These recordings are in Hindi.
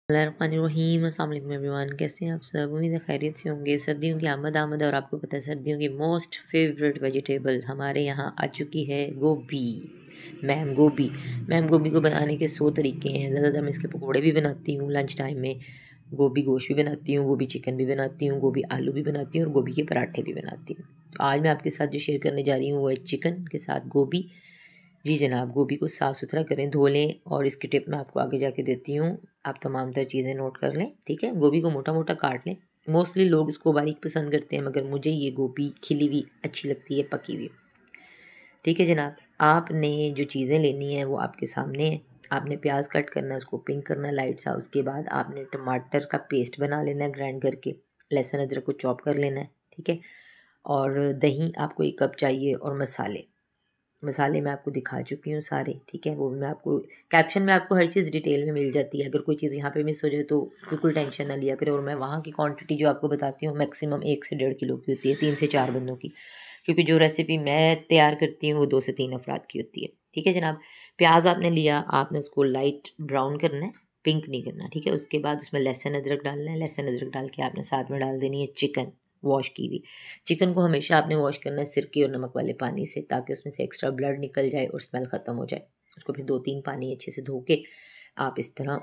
बिस्मिल्लाहिर्रहमानिर्रहीम। अस्सलाम वालेकुम एवरीवन, कैसे हैं आप सब? उम्मीद है खैरियत से होंगे। सर्दियों की आमद और आपको पता है सर्दियों की मोस्ट फेवरेट वेजिटेबल हमारे यहाँ आ चुकी है गोभी। मैम गोभी को बनाने के 100 तरीके हैं। ज़्यादातर मैं इसके पकौड़े भी बनाती हूँ लंच टाइम में, गोभी गोश्त भी बनाती हूँ, गोभी चिकन भी बनाती हूँ, गोभी आलू भी बनाती हूँ और गोभी के पराठे भी बनाती हूँ। तो आज मैं आपके साथ जो शेयर करने जा रही हूँ वो है चिकन के साथ गोभी। जी जनाब, गोभी को साफ़ सुथरा करें, धो लें और इसकी टिप मैं आपको आगे जाके देती हूँ। आप तमाम तर चीज़ें नोट कर लें, ठीक है। गोभी को मोटा मोटा काट लें। मोस्टली लोग इसको बारीक पसंद करते हैं, मगर मुझे ये गोभी खिली हुई अच्छी लगती है, पकी हुई। ठीक है जनाब, आपने जो चीज़ें लेनी है वो आपके सामने है। आपने प्याज कट करना है, उसको पिंक करना है लाइट सा। उसके बाद आपने टमाटर का पेस्ट बना लेना है ग्राइंड करके। लहसुन अदरक को चॉप कर लेना है, ठीक है। और दही आपको 1 कप चाहिए और मसाले मैं आपको दिखा चुकी हूँ सारे, ठीक है। वो भी मैं आपको कैप्शन में आपको हर चीज़ डिटेल में मिल जाती है। अगर कोई चीज़ यहाँ पे मिस हो जाए तो बिल्कुल टेंशन ना लिया करें। और मैं वहाँ की क्वांटिटी जो आपको बताती हूँ मैक्सिमम 1 से 1.5 किलो की होती है, 3 से 4 बंदों की, क्योंकि जो रेसिपी मैं तैयार करती हूँ वो 2 से 3 अफराद की होती है, ठीक है जनाब। प्याज आपने लिया, आपने उसको लाइट ब्राउन करना है, पिंक नहीं करना, ठीक है। उसके बाद उसमें लहसुन अदरक डालना है। लहसुन अदरक डाल के आपने साथ में डाल देनी है चिकन वॉश की हुई। चिकन को हमेशा आपने वॉश करना है सिरके और नमक वाले पानी से, ताकि उसमें से एक्स्ट्रा ब्लड निकल जाए और स्मेल ख़त्म हो जाए। उसको फिर 2-3 पानी अच्छे से धो के आप इस तरह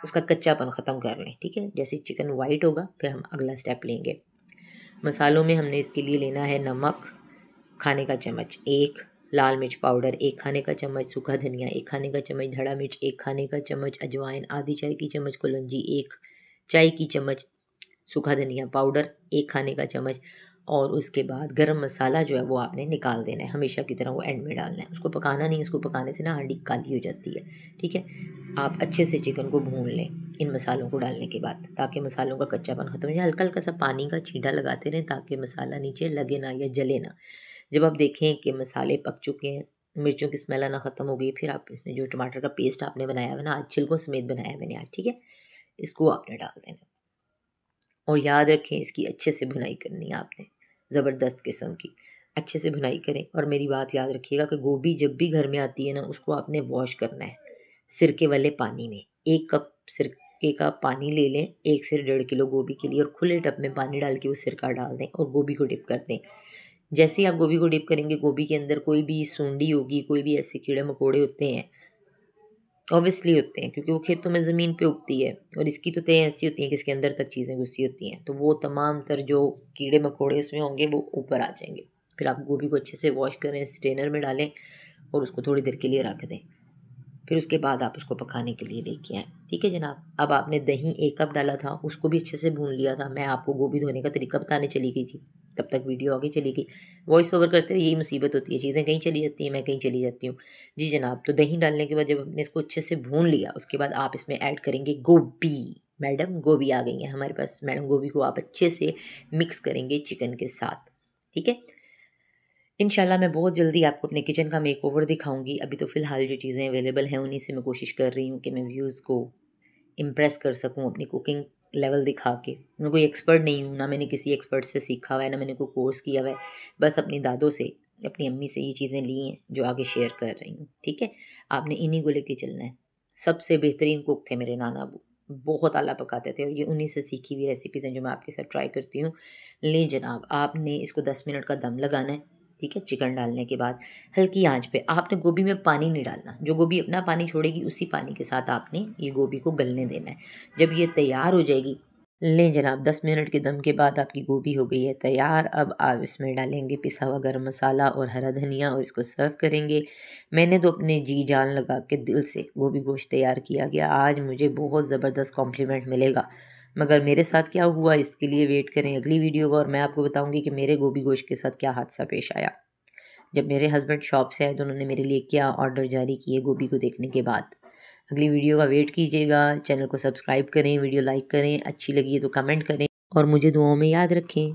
उसका कच्चापन ख़त्म कर लें, ठीक है। जैसे चिकन वाइट होगा फिर हम अगला स्टेप लेंगे। मसालों में हमने इसके लिए लेना है नमक खाने का चम्मच 1, लाल मिर्च पाउडर 1 खाने का चम्मच, सूखा धनिया 1 खाने का चम्मच, धड़ा मिर्च 1 खाने का चम्मच, अजवाइन आधी चाय की चम्मच, कलौंजी 1 चाय की चम्मच, सूखा धनिया पाउडर 1 खाने का चम्मच। और उसके बाद गरम मसाला जो है वो आपने निकाल देना है, हमेशा की तरह वो एंड में डालना है। उसको पकाना नहीं, उसको पकाने से ना हांडी काली हो जाती है, ठीक है। आप अच्छे से चिकन को भून लें इन मसालों को डालने के बाद, ताकि मसालों का कच्चापन ख़त्म हो जाए। हल्का हल्का सा पानी का छींटा लगाते रहें ताकि मसाला नीचे लगे ना या जले ना। जब आप देखें कि मसाले पक चुके हैं, मिर्चों की स्मेल आना ख़त्म हो गई, फिर आप इसमें जो टमाटर का पेस्ट आपने बनाया है ना, आज छिलकों समेत बनाया है मैंने आज, ठीक है, इसको आपने डाल देना। और याद रखें इसकी अच्छे से भुनाई करनी है आपने, ज़बरदस्त किस्म की अच्छे से भुनाई करें। और मेरी बात याद रखिएगा कि गोभी जब भी घर में आती है ना, उसको आपने वॉश करना है सिरके वाले पानी में। 1 कप सिरके का पानी ले लें 1 से 1.5 किलो गोभी के लिए, और खुले टब में पानी डाल के वो सिरका डाल दें और गोभी को डिप कर दें। जैसे ही आप गोभी को डिप करेंगे, गोभी के अंदर कोई भी सूंडी होगी, कोई भी ऐसे कीड़े मकोड़े होते हैं, ऑब्वियसली होते हैं, क्योंकि वो खेतों में ज़मीन पे उगती है और इसकी तो तय ऐसी होती है कि इसके अंदर तक चीज़ें घुसी होती हैं, तो वो तमाम तर जो कीड़े मकोड़े इसमें होंगे वो ऊपर आ जाएंगे। फिर आप गोभी को अच्छे से वॉश करें, स्ट्रेनर में डालें और उसको थोड़ी देर के लिए रख दें। फिर उसके बाद आप उसको पकाने के लिए लेके आएँ, ठीक है जनाब। अब आपने दही 1 कप डाला था, उसको भी अच्छे से भून लिया था। मैं आपको गोभी धोने का तरीका बताने चली गई थी, तब तक वीडियो आगे चली गई। वॉइस ओवर करते हुए यही मुसीबत होती है, चीज़ें कहीं चली जाती हैं, मैं कहीं चली जाती हूँ। जी जनाब, तो दही डालने के बाद जब हमने इसको अच्छे से भून लिया, उसके बाद आप इसमें ऐड करेंगे गोभी। मैडम गोभी आ गई हैं हमारे पास। मैडम गोभी को आप अच्छे से मिक्स करेंगे चिकन के साथ, ठीक है। इंशाल्लाह मैं बहुत जल्दी आपको अपने किचन का मेकओवर दिखाऊंगी। अभी तो फ़िलहाल जो चीज़ें अवेलेबल हैं उन्हीं से मैं कोशिश कर रही हूँ कि मैं व्यूज़ को इम्प्रेस कर सकूँ अपनी कुकिंग लेवल दिखा के। मैं कोई एक्सपर्ट नहीं हूँ, ना मैंने किसी एक्सपर्ट से सीखा हुआ है, ना मैंने कोई कोर्स किया हुआ है। बस अपनी दादों से, अपनी अम्मी से ये चीज़ें ली हैं जो आगे शेयर कर रही हूँ, ठीक है। आपने इन्हीं को लेके चलना है। सबसे बेहतरीन कुक थे मेरे नाना अबू, बहुत आला पकाते थे और ये उन्हीं से सीखी हुई रेसिपीज़ हैं जो मैं आपके साथ ट्राई करती हूँ। ले जनाब, आपने इसको 10 मिनट का दम लगाना है, ठीक है। चिकन डालने के बाद हल्की आंच पे, आपने गोभी में पानी नहीं डालना। जो गोभी अपना पानी छोड़ेगी उसी पानी के साथ आपने ये गोभी को गलने देना है। जब ये तैयार हो जाएगी, लें जनाब, 10 मिनट के दम के बाद आपकी गोभी हो गई है तैयार। अब आप इसमें डालेंगे पिसा हुआ गरम मसाला और हरा धनिया और इसको सर्व करेंगे। मैंने तो अपने जी जान लगा के दिल से गोभी गोश्त तैयार किया गया। आज मुझे बहुत ज़बरदस्त कॉम्प्लीमेंट मिलेगा, मगर मेरे साथ क्या हुआ इसके लिए वेट करें अगली वीडियो को, और मैं आपको बताऊंगी कि मेरे गोभी गोश्त के साथ क्या हादसा पेश आया। जब मेरे हस्बैंड शॉप से आए तो उन्होंने मेरे लिए क्या ऑर्डर जारी किए गोभी को देखने के बाद। अगली वीडियो का वेट कीजिएगा। चैनल को सब्सक्राइब करें, वीडियो लाइक करें, अच्छी लगी है तो कमेंट करें और मुझे दुआओं में याद रखें।